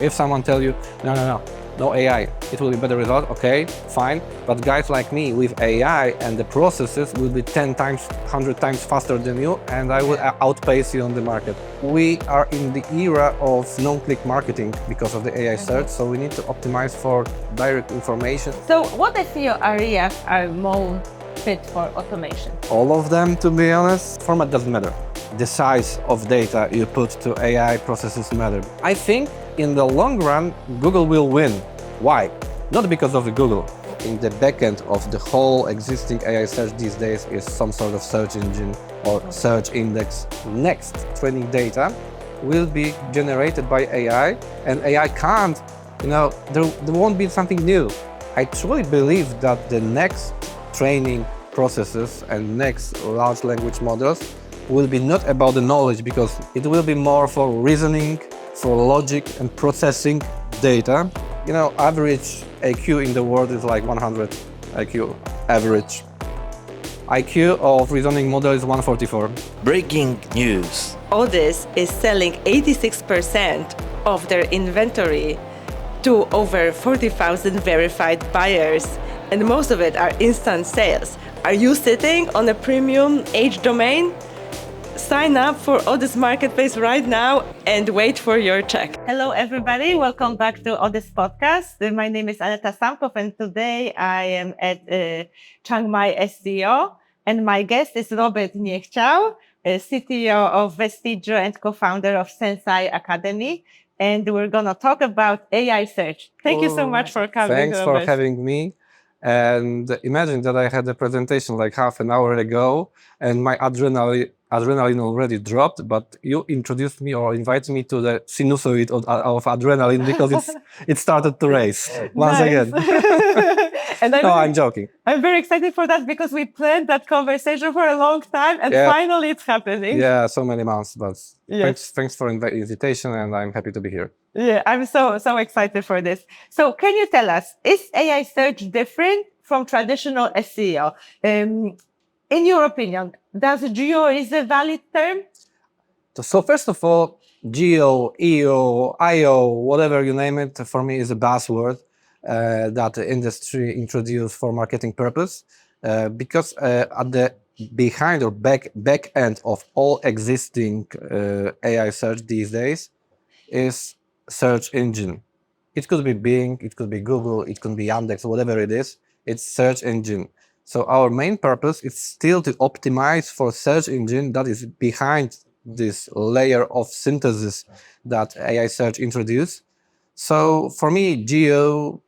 If someone tells you, no AI, it will be better result, okay, fine. But guys like me with AI and the processes will be 10 times, 100 times faster than you, and I will outpace you on the market. We are in the era of non-click marketing because of the AI search, so we need to optimize for direct information. So what SEO areas are more fit for automation? All of them, to be honest. Format doesn't matter. The size of data you put to AI processes matter. I think in the long run, Google will win. Why? Not because of the Google. In the backend of the whole existing AI search these days is some sort of search engine or search index. Next training data will be generated by AI, and AI can't, there won't be something new. I truly believe that the next training processes and next large language models will be not about the knowledge, because it will be more for reasoning, for logic and processing data. Average IQ in the world is like 100 IQ average. IQ of reasoning model is 144. Breaking news. Odys is selling 86% of their inventory to over 40,000 verified buyers, and most of it are instant sales. Are you sitting on a premium age domain? Sign up for Odys Marketplace right now and wait for your check. Hello, everybody. Welcome back to Odys Podcast. My name is Aneta Samkow, and today I am at Chiang Mai SEO, and my guest is Robert Niechciał, CTO of Vestigio and co-founder of SensAI Academy. And we're going to talk about AI search. Thank you so much for coming. Thanks Robert. for having me. And imagine that I had a presentation like half an hour ago, and my adrenaline already dropped, but you introduced me or invited me to the sinusoid of adrenaline because it started to race once again. And I'm joking. I'm very excited for that because we planned that conversation for a long time, and finally it's happening. Yeah, so many months, but yes. thanks for invitation, and I'm happy to be here. Yeah, I'm so excited for this. So can you tell us, is AI search different from traditional SEO? In your opinion, does geo is a valid term? So first of all, geo, EO, IO, whatever you name it, for me is a buzzword that the industry introduced for marketing purpose, because at the behind or back end of all existing AI search these days is search engine. It could be Bing, it could be Google, it could be Yandex, whatever it is. It's search engine. So our main purpose is still to optimize for search engine that is behind this layer of synthesis that AI search introduced. So for me, geo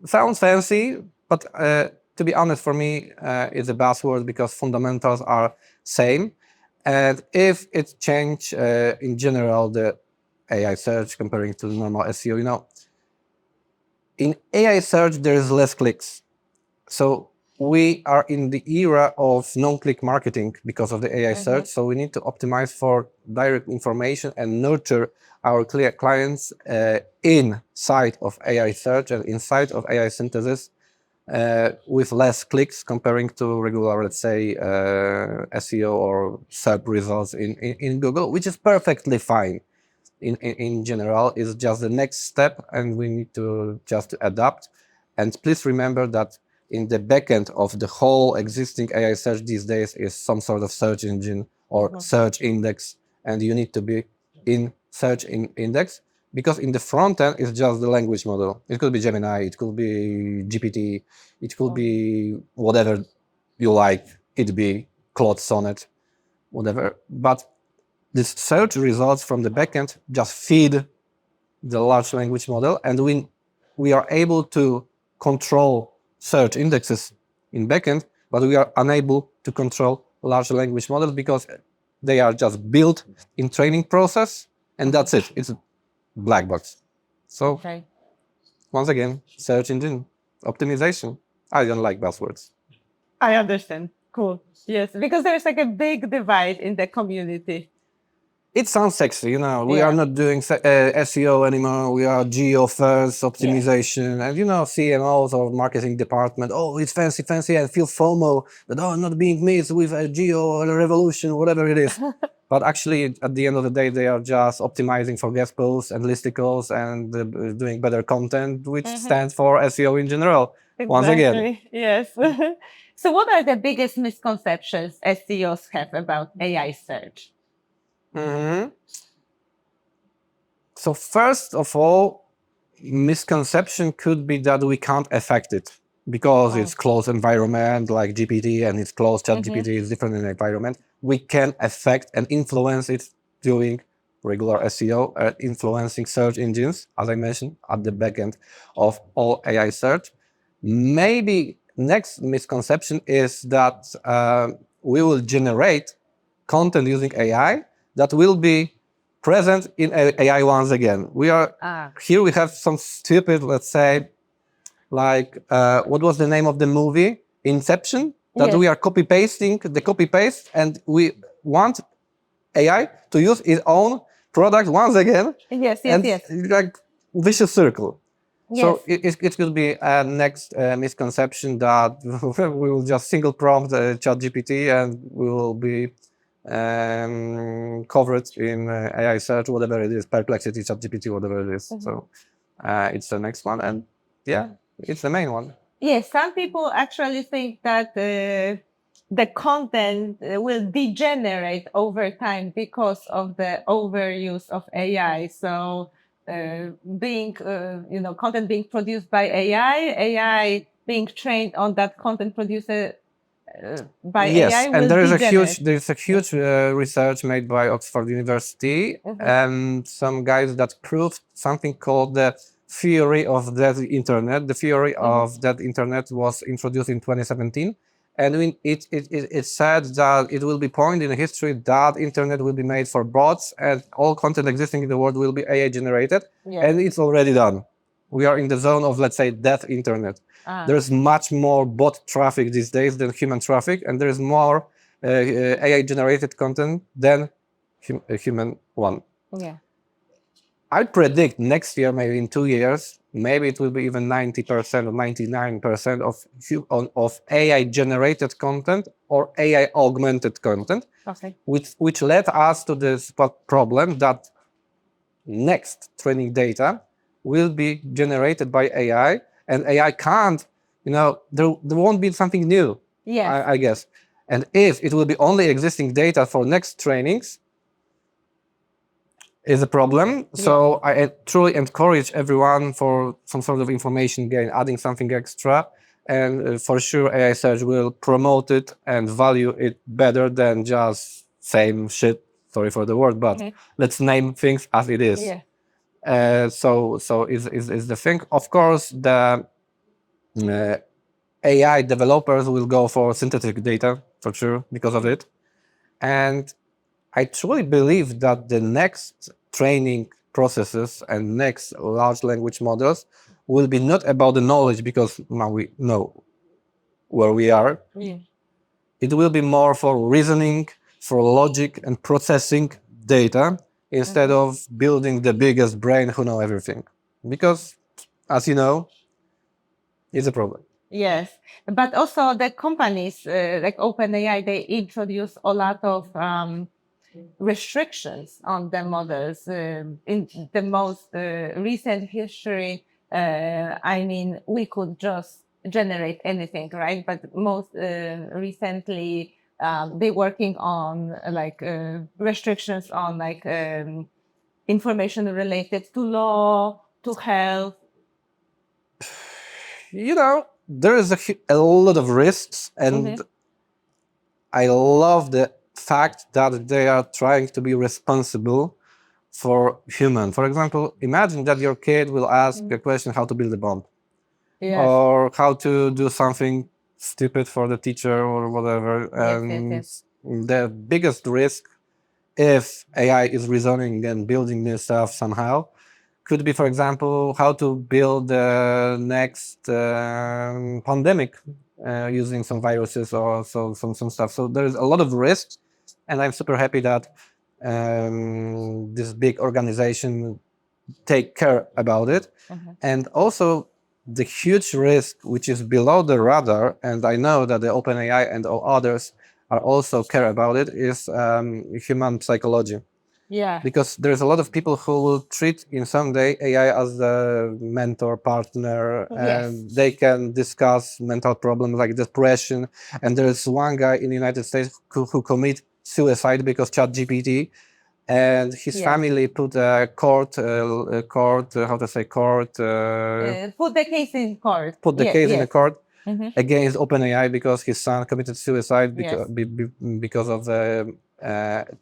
sounds fancy, but to be honest, for me, it's a buzzword because fundamentals are same. And if it change in general the AI search comparing to normal SEO, in AI search there is less clicks. So we are in the era of non-click marketing because of the AI search. So we need to optimize for direct information and nurture our clients inside of AI search and inside of AI synthesis with less clicks comparing to regular, let's say, SEO or SERP results in Google, which is perfectly fine. In general, is just the next step, and we need to just adapt. And please remember that in the backend of the whole existing AI search these days is some sort of search engine or search index, and you need to be in search index, because in the front end is just the language model. It could be Gemini, it could be GPT, it could be whatever you like it be, Claude Sonnet, whatever. But this search results from the backend just feed the large language model, and we are able to control search indexes in backend, but we are unable to control large language models because they are just built in training process, and that's it. It's a black box. So once again, search engine optimization. I don't like buzzwords. I understand. Cool. Yes, because there's like a big divide in the community. It sounds sexy, we are not doing SEO anymore. We are geo first optimization, and CMOs or marketing department. Oh, it's fancy, and feel FOMO that not being missed with a geo revolution, whatever it is. But actually, at the end of the day, they are just optimizing for guest posts and listicles and doing better content, which stands for SEO in general. Once again. Exactly. Yes. So, what are the biggest misconceptions SEOs have about AI search? Mhm. So first of all, misconception could be that we can't affect it because it's closed environment like GPT and it's closed chat GPT is different in environment. We can affect and influence it doing regular SEO, influencing search engines, as I mentioned, at the back end of all AI search. Maybe next misconception is that we will generate content using AI that will be present in AI once again. We are here. We have some stupid, let's say, like what was the name of the movie? Inception. That we are copy pasting the copy paste, and we want AI to use its own product once again. Yes. Like vicious circle. Yes. So it could be a next misconception that we will just single prompt ChatGPT and we will be covered in AI search, whatever it is, Perplexity, ChatGPT, whatever it is. So it's the next one, and yeah, it's the main one. Yes, some people actually think that the content will degenerate over time because of the overuse of AI. So, content being produced by AI being trained on that content produced by Yes, AI and will there is degenerate. a huge research made by Oxford University and some guys that proved something called the theory of the internet. The theory of that internet was introduced in 2017, and it said that it will be point in history that internet will be made for bots and all content existing in the world will be AI generated, and it's already done. We are in the zone of, let's say, death internet. There's much more bot traffic these days than human traffic, and there's more AI generated content than human one. Yeah. I predict next year, maybe in 2 years, maybe it will be even 90% or 99% of AI generated content or AI augmented content, which led us to this problem that next training data will be generated by AI, and AI can't, there won't be something new, I guess. And if it will be only existing data for next trainings, is a problem. So I truly encourage everyone for some sort of information gain, adding something extra. And for sure, AI search will promote it and value it better than just same shit. Sorry for the word, but let's name things as it is. So is the thing. Of course, the AI developers will go for synthetic data for sure because of it. And I truly believe that the next training processes and next large language models will be not about the knowledge, because now we know where we are. It will be more for reasoning, for logic and processing data instead of building the biggest brain who know everything. Because, as you know, it's a problem. Yes, but also the companies like OpenAI, they introduce a lot of restrictions on the models. In the most recent history, we could just generate anything, right? But most recently, they're working on restrictions on information related to law, to health. There is a lot of risks, and I love the fact that they are trying to be responsible for human. For example, imagine that your kid will ask a question how to build a bomb, or how to do something stupid for the teacher or whatever. And the biggest risk, if AI is reasoning and building new stuff somehow, could be, for example, how to build the next pandemic using some viruses or some stuff. So there is a lot of risks, and I'm super happy that this big organization take care about it. And also the huge risk, which is below the radar, and I know that the OpenAI and all others are also care about it is human psychology. Yeah. Because there's a lot of people who will treat in some day AI as a mentor, partner, and they can discuss mental problems like depression. And there's one guy in the United States who commit suicide because ChatGPT and his family put a court, put the case in court. in a court Mhm. against OpenAI because his son committed suicide Yes. because of the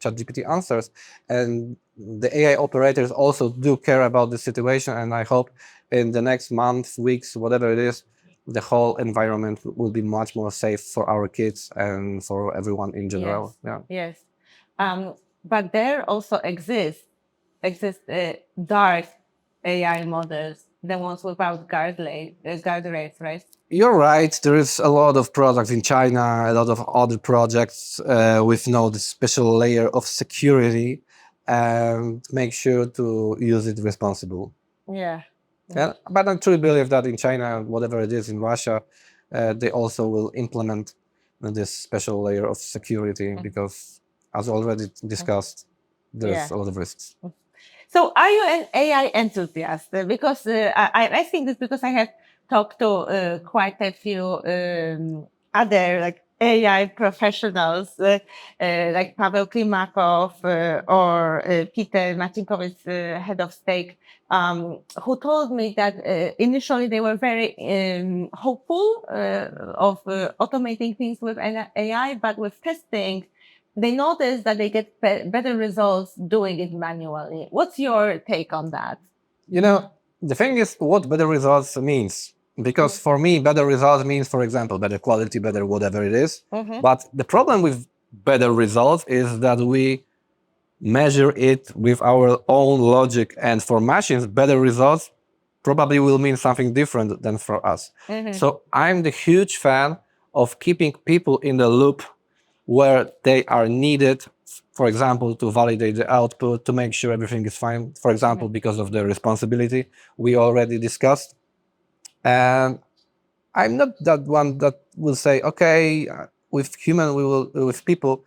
ChatGPT answers. And the AI operators also do care about the situation. And I hope in the next month, weeks, whatever it is, the whole environment will be much more safe for our kids and for everyone in general. Yeah. Yes. But there also exist dark AI models, the ones without guardrails, right? You're right. There is a lot of products in China, a lot of other projects with this special layer of security, and make sure to use it responsible. Yeah. Yeah, but I truly believe that in China, whatever it is in Russia, they also will implement this special layer of security because, as already discussed, there's a lot of risks. So, are you an AI enthusiast? Because I think this because I have talked to quite a few other like AI professionals, like Paweł Klimakow or Peter Marcinkowicz, head of Stake, who told me that initially they were very hopeful of automating things with AI, but with testing, they notice that they get better results doing it manually. What's your take on that? The thing is what better results means. Because for me, better results means, for example, better quality, better whatever it is. But the problem with better results is that we measure it with our own logic. And for machines, better results probably will mean something different than for us. So I'm the huge fan of keeping people in the loop where they are needed, for example, to validate the output, to make sure everything is fine, for example, because of the responsibility we already discussed. And I'm not that one that will say, okay, with people,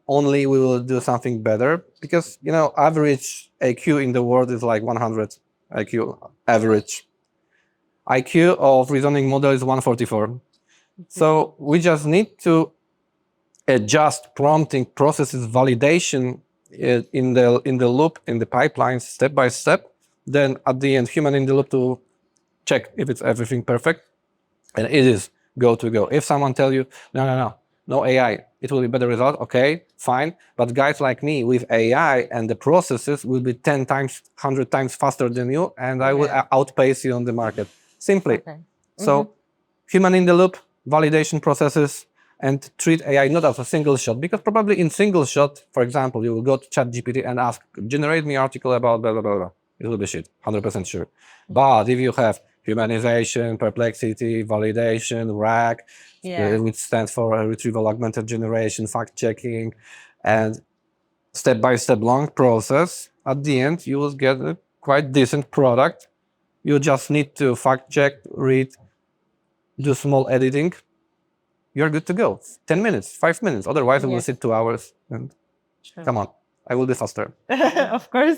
only we will do something better. Because, average IQ in the world is like 100 IQ average. IQ of reasoning model is 144. So we just need to adjust prompting processes, validation in the loop, in the pipeline, step by step. Then at the end, human in the loop to check if it's everything perfect. And it is go to go. If someone tell you, no AI, it will be better result. Okay, fine. But guys like me with AI and the processes will be 10 times, 100 times faster than you. And I will outpace you on the market. Simply. Okay. So human in the loop, validation processes, and treat AI not as a single shot, because probably in single shot, for example, you will go to ChatGPT and ask, generate me article about blah, blah, blah, blah. It will be shit, 100% sure. But if you have humanization, perplexity, validation, RAG, which stands for retrieval augmented generation, fact-checking, and step-by-step long process, at the end, you will get a quite decent product. You just need to fact-check, read, do small editing. You're good to go. 10 minutes, 5 minutes. Otherwise, it will sit 2 hours. And come on, I will be faster. Of course.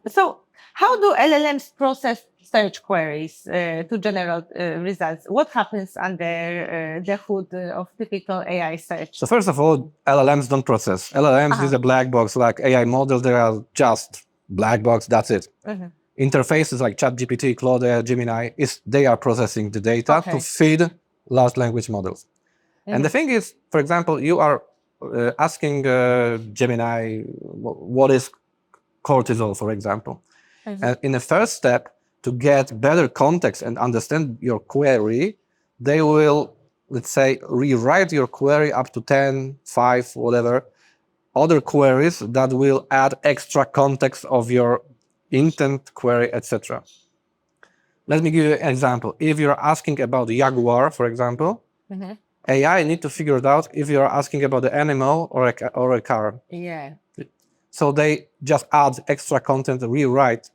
So how do LLMs process search queries to generate results? What happens under the hood of typical AI search? So first of all, LLMs don't process. LLMs is a black box, like AI models. They are just black box. That's it. Interfaces like ChatGPT, Claude, Gemini, they are processing the data to feed large language models. And the thing is, for example, you are asking Gemini, what is cortisol, for example. And in the first step, to get better context and understand your query, they will, let's say, rewrite your query up to 10, 5, whatever, other queries that will add extra context of your intent, query, etc. Let me give you an example. If you're asking about Jaguar, for example, AI need to figure it out if you're asking about the animal or a car. So they just add extra content, rewrite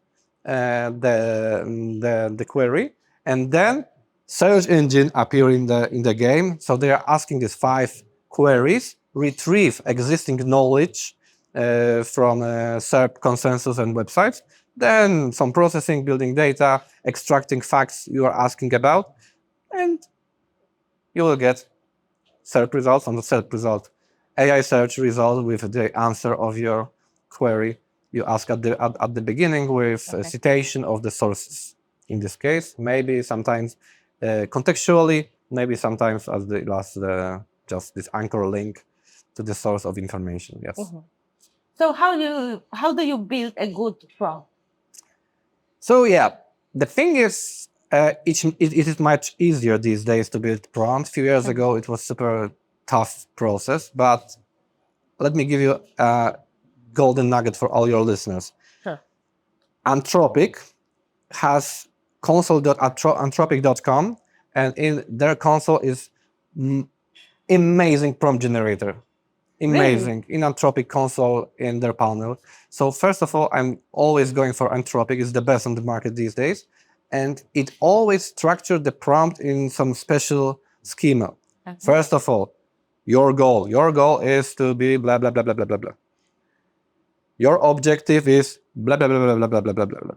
the query, and then search engine appear in the game. So they are asking these 5 queries, retrieve existing knowledge from SERP consensus and websites, then some processing, building data, extracting facts you are asking about, and you will get SERP results on the SERP result. AI search result with the answer of your query you ask at the beginning with a citation of the sources. In this case, maybe sometimes contextually, maybe sometimes as the last just this anchor link to the source of information. Yes. So how do you build a good prompt? So yeah, the thing is, it is much easier these days to build prompts. A few years ago, it was super tough process, but let me give you a golden nugget for all your listeners. Sure. Anthropic has console.anthropic.com, and in their console is amazing prompt generator. Amazing. In Anthropic console in their panel. So first of all, I'm always going for Anthropic. It's the best on the market these days. And it always structured the prompt in some special schema. First of all, your goal. Your goal is to be blah, blah, blah, blah, blah, blah, blah. Your objective is blah, blah, blah, blah, blah, blah, blah, blah, blah, blah.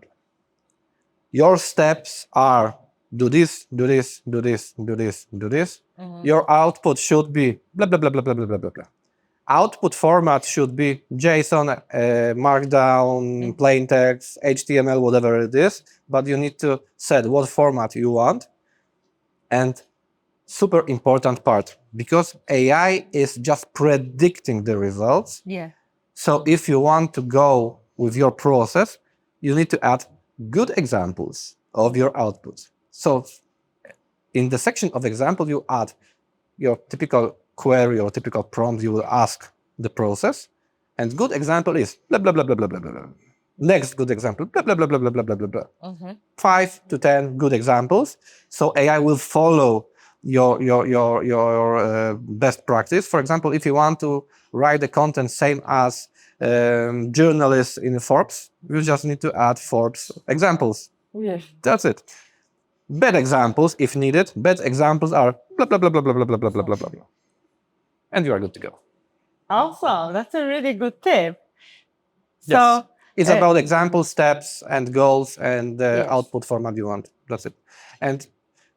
Your steps are do this, do this, do this, do this, do this. Your output should be blah, blah, blah, blah, blah, blah, blah, blah, blah. Output format should be JSON, Markdown, plain text, HTML, whatever it is. But you need to set what format you want. And super important part, because AI is just predicting the results. Yeah. So if you want to go with your process, you need to add good examples of your output. So in the section of example, you add your typical query or typical prompt you will ask the process. And good example is blah, blah, blah, blah, blah, blah, blah. Next good example, blah, blah, blah, blah, blah, blah, blah, blah, blah. 5 to 10 good examples. So AI will follow your best practice. For example, if you want to write the content same as journalists in Forbes, you just need to add Forbes examples. Yes. That's it. Bad examples, if needed. Bad examples are blah, blah, blah, blah, blah, blah, blah, blah, blah, blah, blah. And you are good to go. Awesome. That's a really good tip. Yes. So It's about example steps and goals and the Yes. output format you want. That's it. And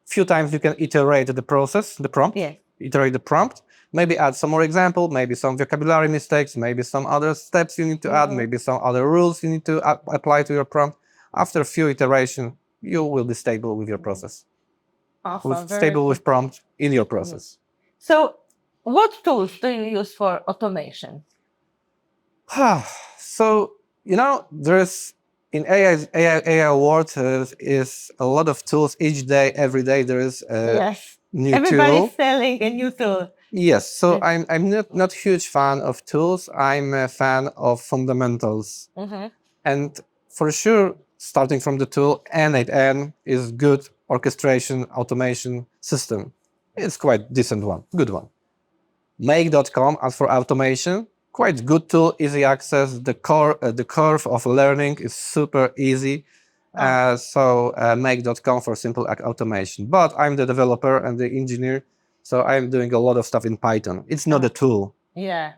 few times you can iterate the process, the prompt. Yes. Iterate the prompt. Maybe add some more example, maybe some vocabulary mistakes, maybe some other steps you need to add, maybe some other rules you need to apply to your prompt. After a few iterations, you will be stable with your process. Awesome. Very Stable cool. with prompt in your process. So what tools do you use for automation? So, there is in AI world is a lot of tools each day, every day there is a Yes. new Everybody's tool. selling a new tool. Yes, so I'm not huge fan of tools. I'm a fan of fundamentals. And for sure, starting from the tool, N8N is good orchestration automation system. It's quite decent one, good one. Make.com, as for automation, quite good tool, easy access. The curve of learning is super easy. So make.com for simple automation. But I'm the developer and the engineer, so I'm doing a lot of stuff in Python. It's not a tool. Yeah.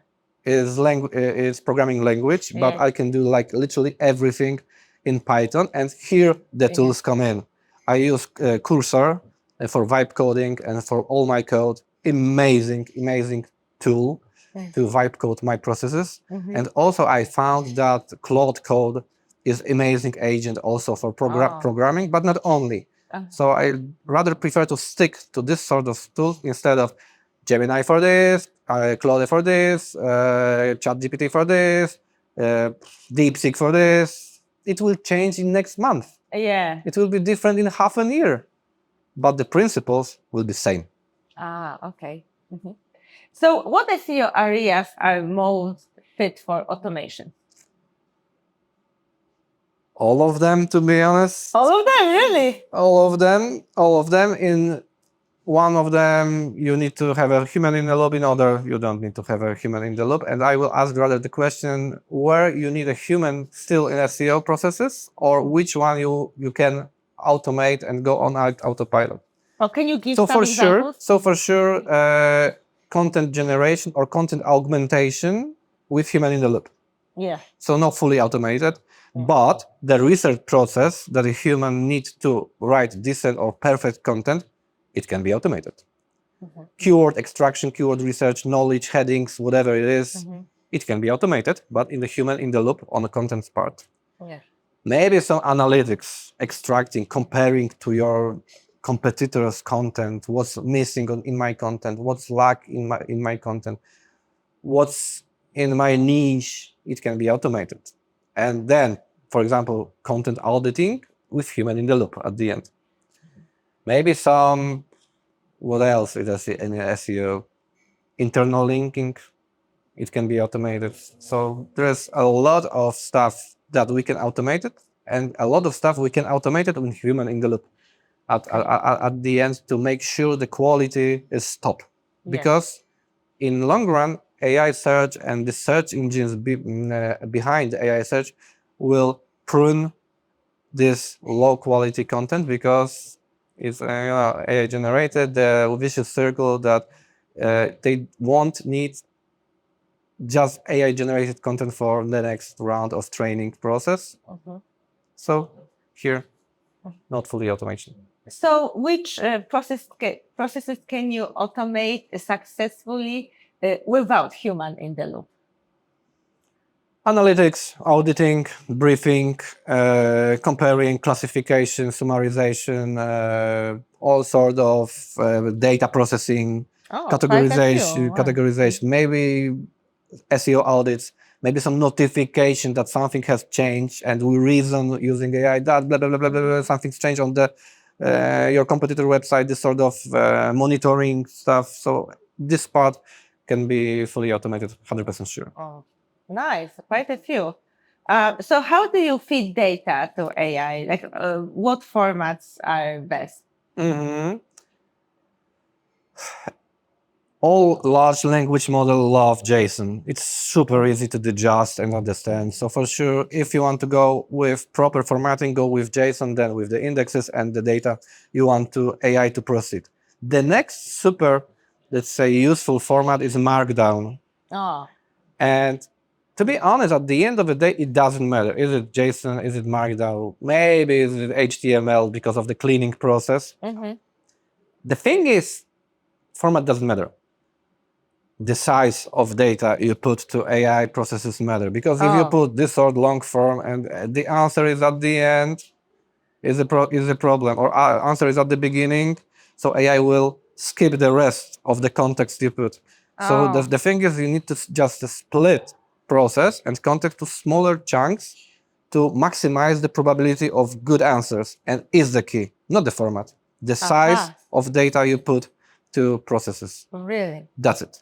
It's programming language, but Yeah. I can do like literally everything in Python. And here the tools come in. I use Cursor for vibe coding and for all my code. Amazing tool to vibe code my processes. And also I found that Claude Code is amazing agent also for programming, but not only. So I rather prefer to stick to this sort of tools instead of Gemini for this, Claude for this, ChatGPT for this, DeepSeek for this. It will change in next month. Yeah. It will be different in half a year, but the principles will be same. Okay. So what SEO areas are most fit for automation? All of them, to be honest. All of them, really? All of them. In one of them, you need to have a human in the loop. In other, you don't need to have a human in the loop. And I will ask rather the question where you need a human still in SEO processes, or which one you can automate and go on autopilot. Or can you give So some examples? for sure, content generation or content augmentation with human in the loop. Yeah. So not fully automated, but the research process that a human needs to write decent or perfect content, it can be automated. Keyword extraction, keyword research, knowledge, headings, whatever it is, it can be automated, but in the human in the loop on the content part. Yeah. Maybe some analytics, extracting, comparing to your competitors' content, what's missing in my content, what's lack in my content, what's in my niche, it can be automated. And then, for example, content auditing with human in the loop at the end. Maybe some, what else is in SEO? Internal linking, it can be automated. So there's a lot of stuff that we can automate it, and a lot of stuff we can automate it with human in the loop at the end to make sure the quality is top. Because in long run, AI search and the search engines behind AI search will prune this low quality content because it's AI generated, the vicious circle that they won't need just AI generated content for the next round of training process. So here, not fully automation. So which processes can you automate successfully without human in the loop? Analytics, auditing, briefing, comparing, classification, summarization, all sort of data processing, categorization, maybe SEO audits, maybe some notification that something has changed and we reason using AI that blah, blah, blah, blah, blah, something's changed on the your competitor website, this sort of monitoring stuff. So this part can be fully automated, 100% sure. Oh, nice, quite a few. So how do you feed data to AI? Like what formats are best? All large language models love JSON. It's super easy to digest and understand. So for sure, if you want to go with proper formatting, go with JSON, then with the indexes and the data you want to AI to proceed. The next super, let's say, useful format is Markdown. And to be honest, at the end of the day, it doesn't matter. Is it JSON? Is it Markdown? Maybe is it HTML because of the cleaning process? The thing is, format doesn't matter. The size of data you put to AI processes matter, because if you put this sort long form and the answer is at the end, is a problem, or answer is at the beginning, so AI will skip the rest of the context you put. So the thing is, you need to just split process and context to smaller chunks to maximize the probability of good answers, and is the key, not the format. The size of data you put to processes. Really? That's it.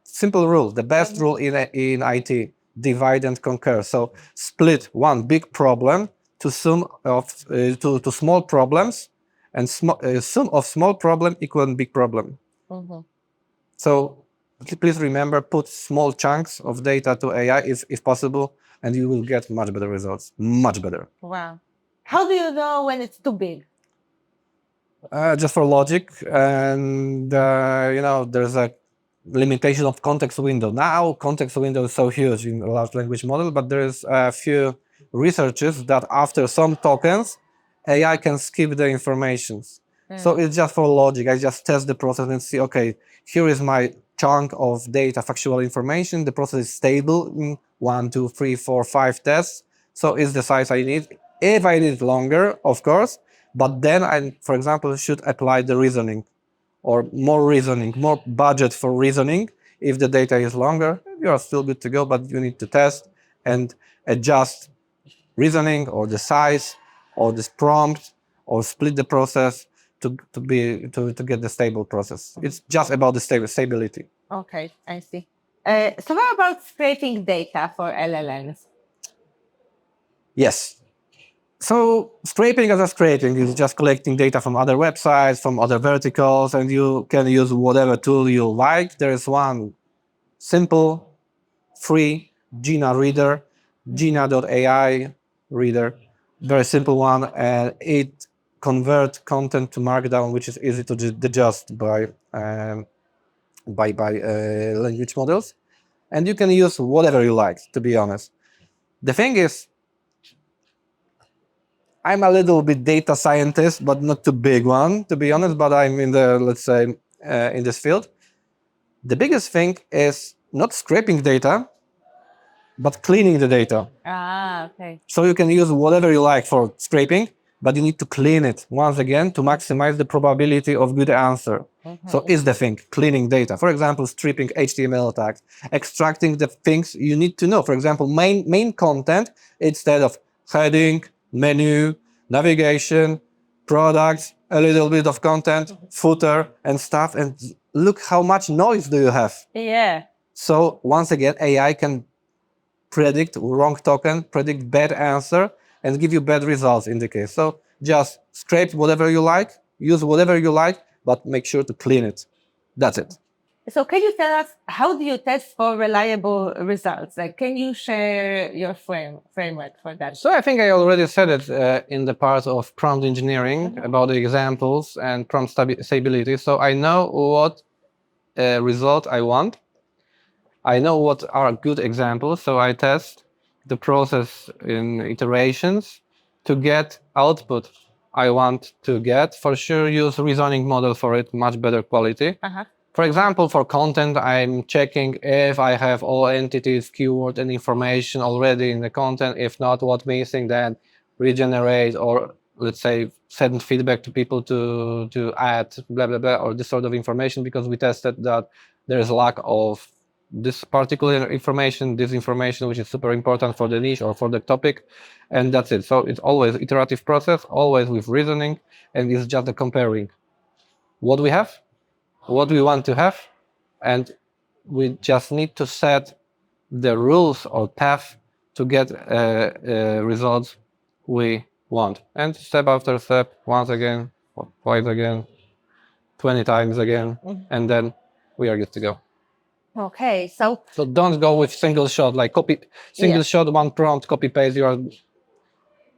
Simple rule, the best rule in IT, divide and conquer. So split one big problem to sum of to small problems, and sum of small problem equal big problem. So please remember, put small chunks of data to AI if possible, and you will get much better results, much better. Wow. How do you know when it's too big? Just for logic, and there's a limitation of context window. Now, context window is so huge in a large language model, but there is a few researches that after some tokens, AI can skip the informations. So it's just for logic. I just test the process and see, okay, here is my chunk of data, factual information. The process is stable in 1, 2, 3, 4, 5 tests. So it's the size I need. If I need longer, of course, but then I, for example, should apply the reasoning, or more reasoning, more budget for reasoning. If the data is longer, you are still good to go, but you need to test and adjust reasoning or the size or this prompt, or split the process to get the stable process. It's just about the stability. Okay, I see. So how about scraping data for LLMs? Yes. So scraping is just collecting data from other websites, from other verticals, and you can use whatever tool you like. There is one simple, free Gina reader, Gina.ai reader, very simple one, and it converts content to Markdown, which is easy to digest by by language models, and you can use whatever you like, to be honest. The thing is, I'm a little bit data scientist, but not too big one, to be honest, but I'm in the, let's say, in this field. The biggest thing is not scraping data, but cleaning the data. Okay. So you can use whatever you like for scraping, but you need to clean it once again to maximize the probability of good answer. So is the thing, cleaning data. For example, stripping HTML tags, extracting the things you need to know. For example, main content instead of heading, menu, navigation, products, a little bit of content, footer and stuff. And look how much noise do you have. Yeah. So once again, AI can predict wrong token, predict bad answer, and give you bad results in the case. So just scrape whatever you like, use whatever you like, but make sure to clean it. That's it. So can you tell us, how do you test for reliable results? Like, can you share your framework for that? So I think I already said it in the part of prompt engineering about the examples and prompt stability. So I know what result I want. I know what are good examples. So I test the process in iterations to get output I want to get. For sure, use reasoning model for it, much better quality. For example, for content, I'm checking if I have all entities, keyword, and information already in the content. If not, what's missing, then regenerate or, let's say, send feedback to people to add blah, blah, blah, or this sort of information, because we tested that there is a lack of this particular information, this information, which is super important for the niche or for the topic, and that's it. So it's always iterative process, always with reasoning, and it's just the comparing what we have, what we want to have, and we just need to set the rules or path to get results we want. And step after step, once again, twice again, 20 times again, and then we are good to go. Okay, so don't go with single shot, like single shot, one prompt, copy paste.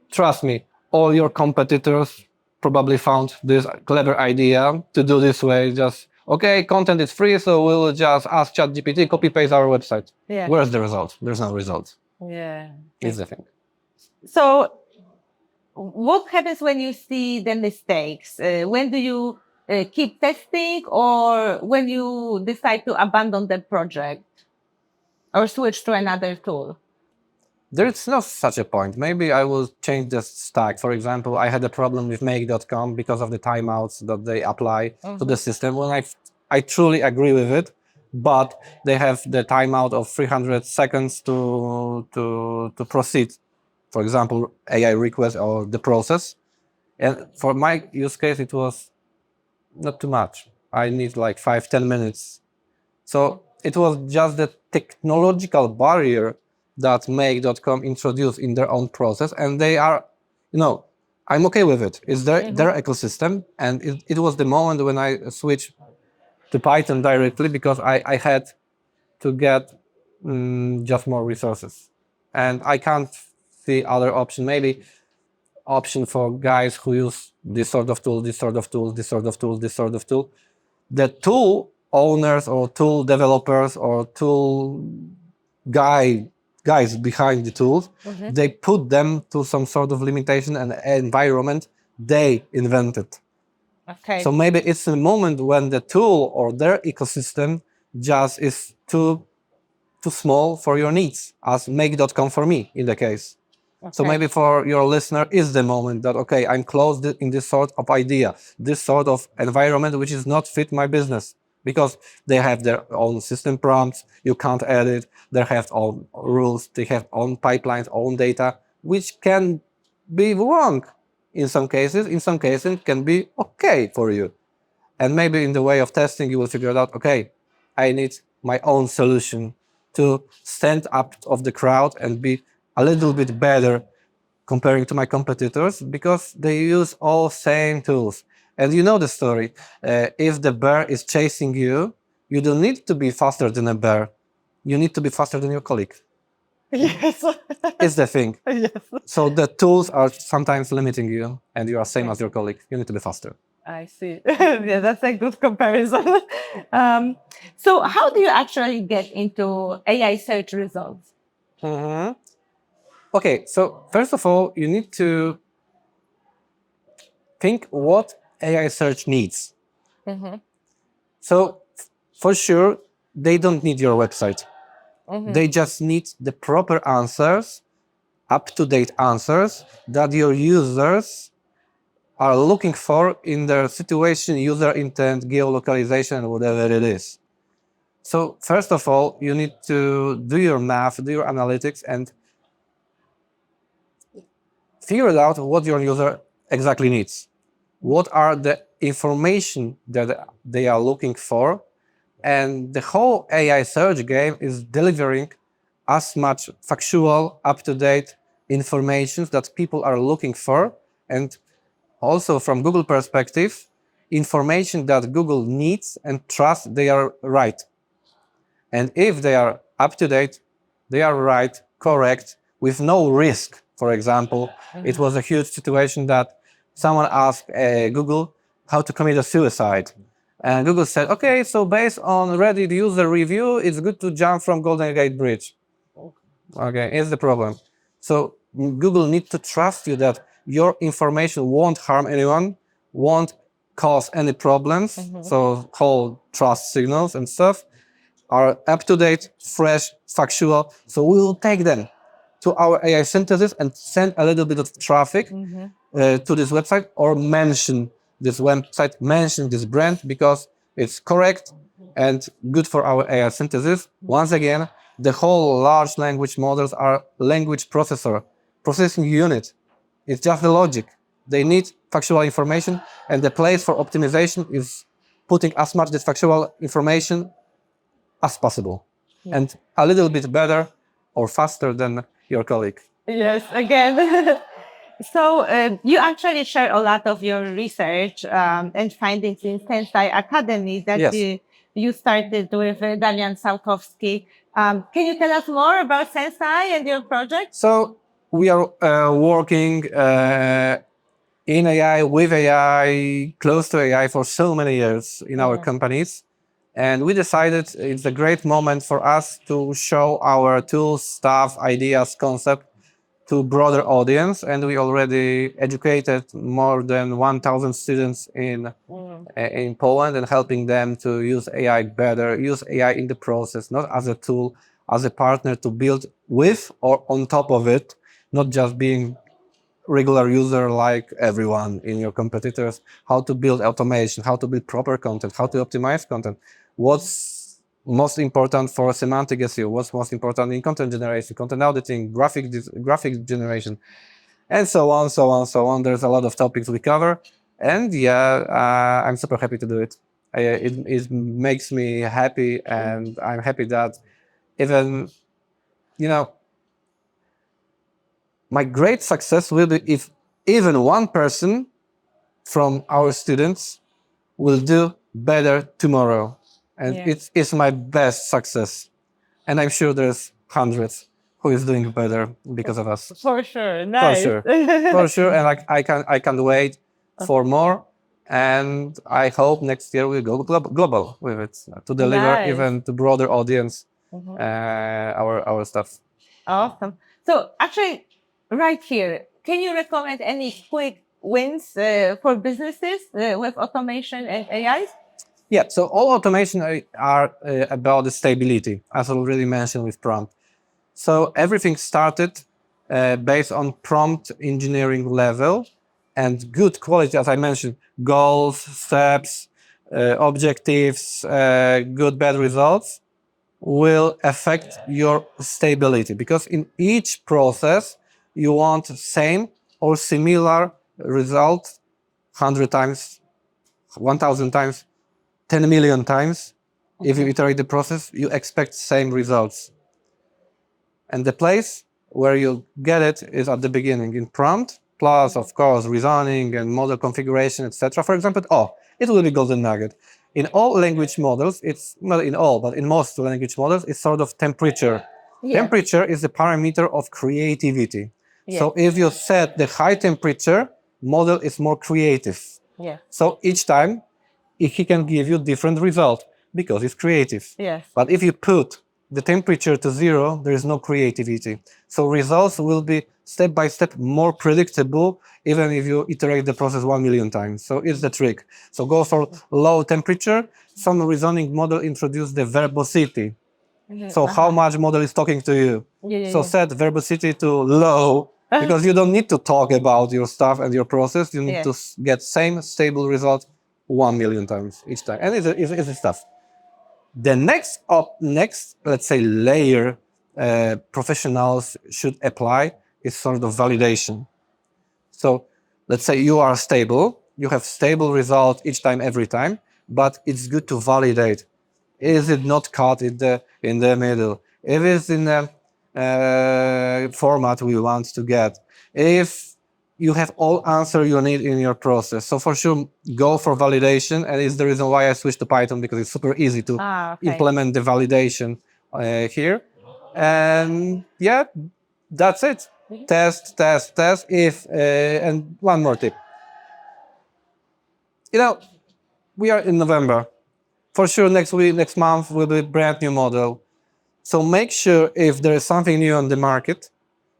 Trust me, all your competitors probably found this clever idea to do this way. Just, okay, content is free, so we'll just ask ChatGPT, copy paste our website. Yeah. Where's the result? There's no result. Yeah. Is the thing. So what happens when you see the mistakes? When do you keep testing, or when you decide to abandon the project or switch to another tool? There's no such a point. Maybe I will change the stack. For example, I had a problem with make.com because of the timeouts that they apply to the system. When I truly agree with it, but they have the timeout of 300 seconds to proceed. For example, AI request or the process. And for my use case, it was not too much. I need like 5-10 minutes. So it was just the technological barrier that make.com introduced in their own process. And they are, I'm okay with it. It's their ecosystem. And it was the moment when I switched to Python directly, because I had to get just more resources. And I can't see other option. Maybe option for guys who use this sort of tool, this sort of tool, this sort of tool, this sort of tool. The tool owners or tool developers or tool guys behind the tools, they put them to some sort of limitation and environment they invented. Okay. So maybe it's a moment when the tool or their ecosystem just is too small for your needs, as make.com for me in the case. So maybe for your listener is the moment that, okay, I'm closed in this sort of idea, this sort of environment, which is not fit my business, because they have their own system prompts. You can't edit. They have own rules. They have own pipelines, own data, which can be wrong in some cases. In some cases, it can be okay for you. And maybe in the way of testing, you will figure it out, okay, I need my own solution to stand up of the crowd and be a little bit better comparing to my competitors, because they use all same tools. And you know the story. If the bear is chasing you, you don't need to be faster than a bear. You need to be faster than your colleague. Yes. It's the thing. Yes. So the tools are sometimes limiting you, and you are same as your colleague. You need to be faster. I see. Yeah, that's a good comparison. So how do you actually get into AI search results? Okay, so first of all, you need to think what AI search needs. So for sure, they don't need your website. They just need the proper answers, up-to-date answers that your users are looking for in their situation, user intent, geolocalization, whatever it is. So first of all, you need to do your math, do your analytics, and figure out what your user exactly needs. What are the information that they are looking for? And the whole AI search game is delivering as much factual, up-to-date information that people are looking for. And also from Google perspective, information that Google needs and trusts they are right. And if they are up-to-date, they are right, correct, with no risk. For example, it was a huge situation that someone asked Google how to commit a suicide. And Google said, okay, so based on Reddit user review, it's good to jump from Golden Gate Bridge. Okay, here's the problem. So Google needs to trust you that your information won't harm anyone, won't cause any problems. So whole trust signals and stuff are up-to-date, fresh, factual. So we will take them to our AI synthesis and send a little bit of traffic to this website, or mention this website, mention this brand because it's correct and good for our AI synthesis. Once again, the whole large language models are language processing unit. It's just the logic. They need factual information, and the place for optimization is putting as much this factual information as possible, and a little bit better or faster than your colleague. Yes, again. So you actually share a lot of your research and findings in SensAI Academy that Yes. you started with Damian Sałkowski. Can you tell us more about SensAI and your project? So we are working in AI, with AI, close to AI for so many years in our companies. And we decided it's a great moment for us to show our tools, stuff, ideas, concept to broader audience. And we already educated more than 1,000 students in Poland, and helping them to use AI better, use AI in the process, not as a tool, as a partner to build with or on top of it, not just being regular user like everyone in your competitors, how to build automation, how to build proper content, how to optimize content, what's most important for semantic SEO, what's most important in content generation, content auditing, graphic generation, and so on, so on, so on. There's a lot of topics we cover, and I'm super happy to do it. It makes me happy, and I'm happy that even, my great success will be if even one person from our students will do better tomorrow. And it's my best success. And I'm sure there's hundreds who is doing better because of us. For sure. Nice. For sure. For sure. And I can't wait for more. And I hope next year we'll go global with it to deliver even to broader audience our stuff. Awesome. So actually, right here, can you recommend any quick wins for businesses with automation and AI? Yeah, so all automation are about the stability, as I already mentioned with prompt. So everything started based on prompt engineering level and good quality, as I mentioned, goals, steps, objectives, good, bad results will affect your stability, because in each process you want same or similar result 100 times, 1,000 times, 10 million times. If you iterate the process, you expect same results. And the place where you get it is at the beginning in prompt, plus of course reasoning and model configuration, etc. For example, it will be golden nugget. In all language models, it's not in all, but in most language models, it's sort of temperature. Yeah. Temperature is the parameter of creativity. Yeah. So if you set the high temperature, model is more creative. Yeah. So each time he can give you different result. because it's creative. Yes. But if you put the temperature to 0, there is no creativity. So results will be step by step more predictable, even if you iterate the process 1 million times. So it's the trick. So go for low temperature. Some reasoning model introduce the verbosity. So how much model is talking to you? So set verbosity to low, because you don't need to talk about your stuff and your process. You need to get same stable result 1 million times each time. And it's stuff. The next, let's say, layer professionals should apply is sort of validation. So let's say you are stable, you have stable result each time, every time, but it's good to validate. Is it not caught in the middle? If it's in the format we want to get, if you have all answer you need in your process. So for sure, go for validation, and it's the reason why I switched to Python, because it's super easy to implement the validation here. And yeah, that's it. Test. If and one more tip. We are in November. For sure, next month will be a brand new model. So make sure if there is something new on the market,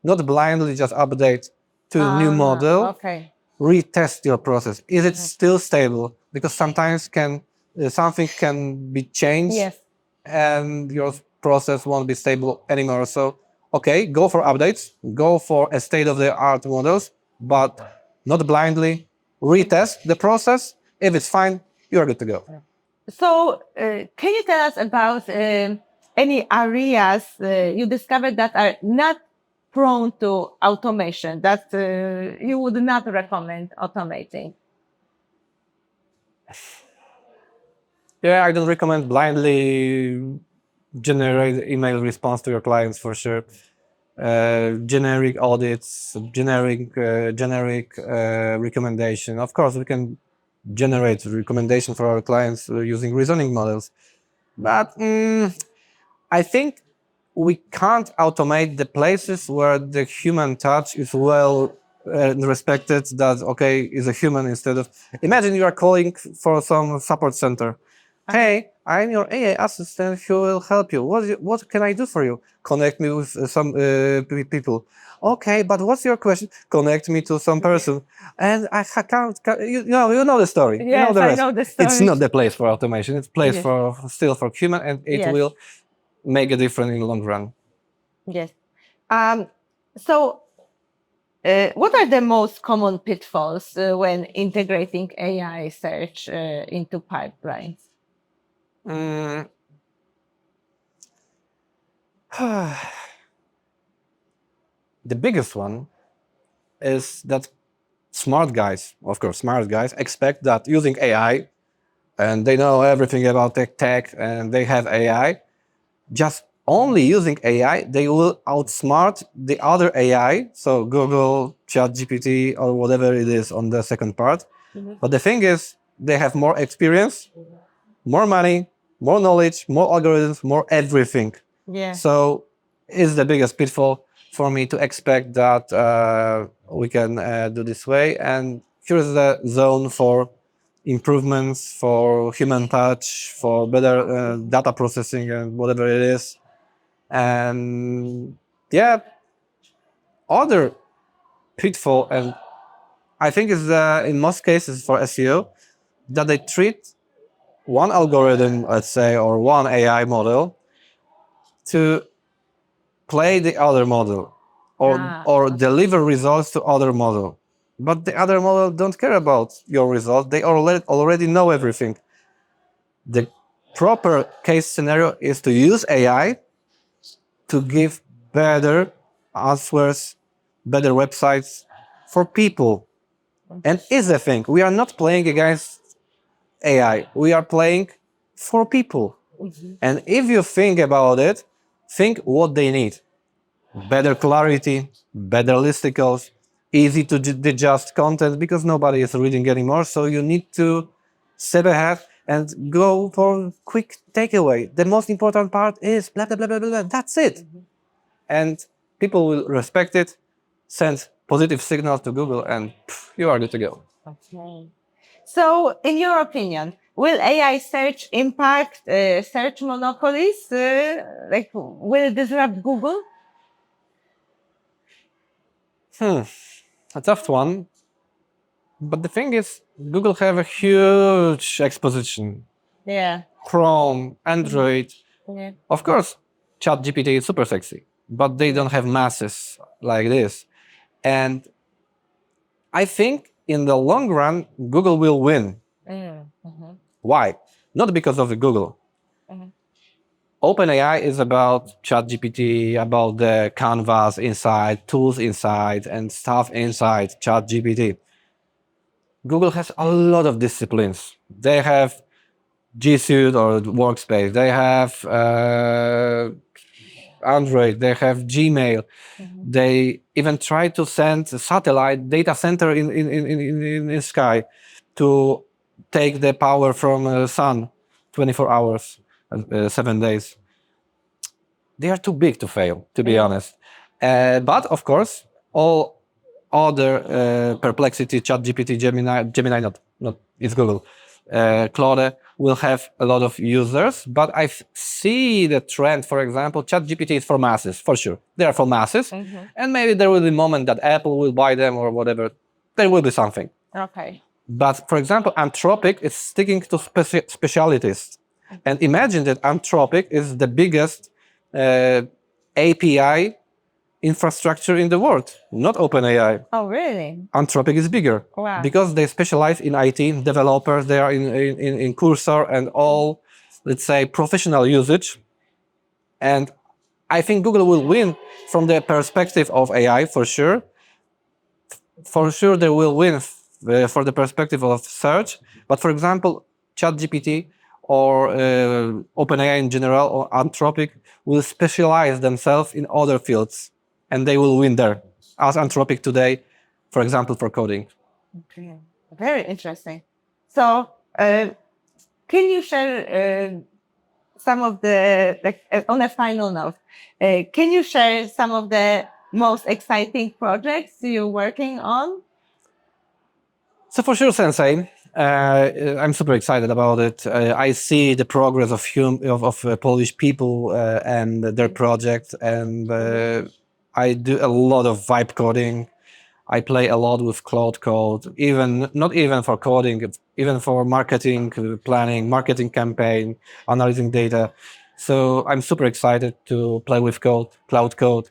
not blindly just update to a new model. Retest your process. Is it still stable? Because sometimes something can be changed, and your process won't be stable anymore. So, go for updates, go for a state-of-the-art models, but not blindly. Retest the process. If it's fine, you are good to go. So, can you tell us about any areas you discovered that are not prone to automation, that you would not recommend automating? Yeah, I don't recommend blindly generate email response to your clients, for sure. Generic audits, generic recommendation. Of course, we can generate recommendation for our clients using reasoning models, but I think we can't automate the places where the human touch is well respected. That is a human instead of. Imagine you are calling for some support center. Hey, I'm your AI assistant who will help you. What can I do for you? Connect me with some people. Okay, but what's your question? Connect me to some person. And I can't. You know the story. Yes, you know the rest. I know the story. It's not the place for automation. It's place still for human, and it will make a difference in the long run. Yes. So, what are the most common pitfalls when integrating AI search into pipelines? The biggest one is that smart guys expect that using AI, and they know everything about tech and they have AI, just only using AI, they will outsmart the other AI, so Google, ChatGPT, or whatever it is on the second part. But the thing is, they have more experience, more money, more knowledge, more algorithms, more everything. So it's the biggest pitfall for me to expect that we can do this way. And here's the zone for improvements, for human touch, for better data processing and whatever it is. And other pitfall, and I think is in most cases for SEO, that they treat one algorithm, let's say, or one AI model to play the other model or deliver results to other model. But the other model don't care about your results. They already know everything. The proper case scenario is to use AI to give better answers, better websites for people. And is the thing, we are not playing against AI. We are playing for people. And if you think about it, think what they need. Better clarity, better listicles, easy to digest content, because nobody is reading anymore. So you need to step ahead and go for quick takeaway. The most important part is blah, blah, blah, blah, blah. That's it. And people will respect it, send positive signals to Google, and you are good to go. Okay. So, in your opinion, will AI search impact search monopolies? Like, will it disrupt Google? A tough one. But the thing is, Google have a huge exposition. Yeah. Chrome, Android. Yeah. Of course, ChatGPT is super sexy, but they don't have masses like this. And I think in the long run, Google will win. Why? Not because of the Google. OpenAI is about ChatGPT, about the canvas inside, tools inside, and stuff inside ChatGPT. Google has a lot of disciplines. They have G Suite or Workspace. They have Android. They have Gmail. They even try to send a satellite data center in sky to take the power from sun 24 hours, 7 days. They are too big to fail, to be honest. But of course, all other Perplexity, ChatGPT, Gemini not it's Google, Claude will have a lot of users. But I see the trend. For example, ChatGPT is for masses, for sure. They are for masses, and maybe there will be a moment that Apple will buy them or whatever. There will be something. Okay. But for example, Anthropic is sticking to specialities. And imagine that Anthropic is the biggest API infrastructure in the world, not OpenAI. Oh, really? Anthropic is bigger. Wow. Because they specialize in IT, developers, they are in Cursor and all, let's say, professional usage. And I think Google will win from the perspective of AI, for sure. For sure, they will win for the perspective of search. But for example, ChatGPT or OpenAI in general or Anthropic will specialize themselves in other fields, and they will win there, as Anthropic today, for example, for coding. Okay. Very interesting. So, can you share some of the, on a final note, can you share some of the most exciting projects you're working on? So for sure, SensAI. I'm super excited about it. I see the progress of Polish people and their project, and I do a lot of vibe coding. I play a lot with Cloud Code, not even for coding, even for marketing planning, marketing campaign, analyzing data. So I'm super excited to play with Cloud Code.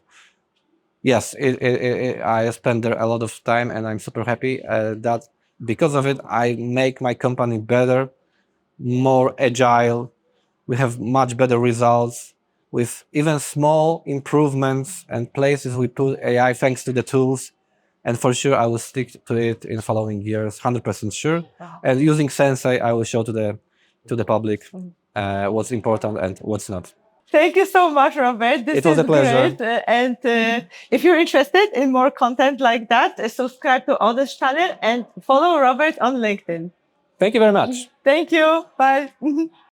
Yes, I spend there a lot of time, and I'm super happy that because of it, I make my company better, more agile. We have much better results with even small improvements and places we put AI thanks to the tools. And for sure, I will stick to it in following years, 100% sure. And using SensAI, I will show to the public what's important and what's not. Thank you so much, Robert. This It was a pleasure. Great. And if you're interested in more content like that, subscribe to Odys channel and follow Robert on LinkedIn. Thank you very much. Thank you. Bye.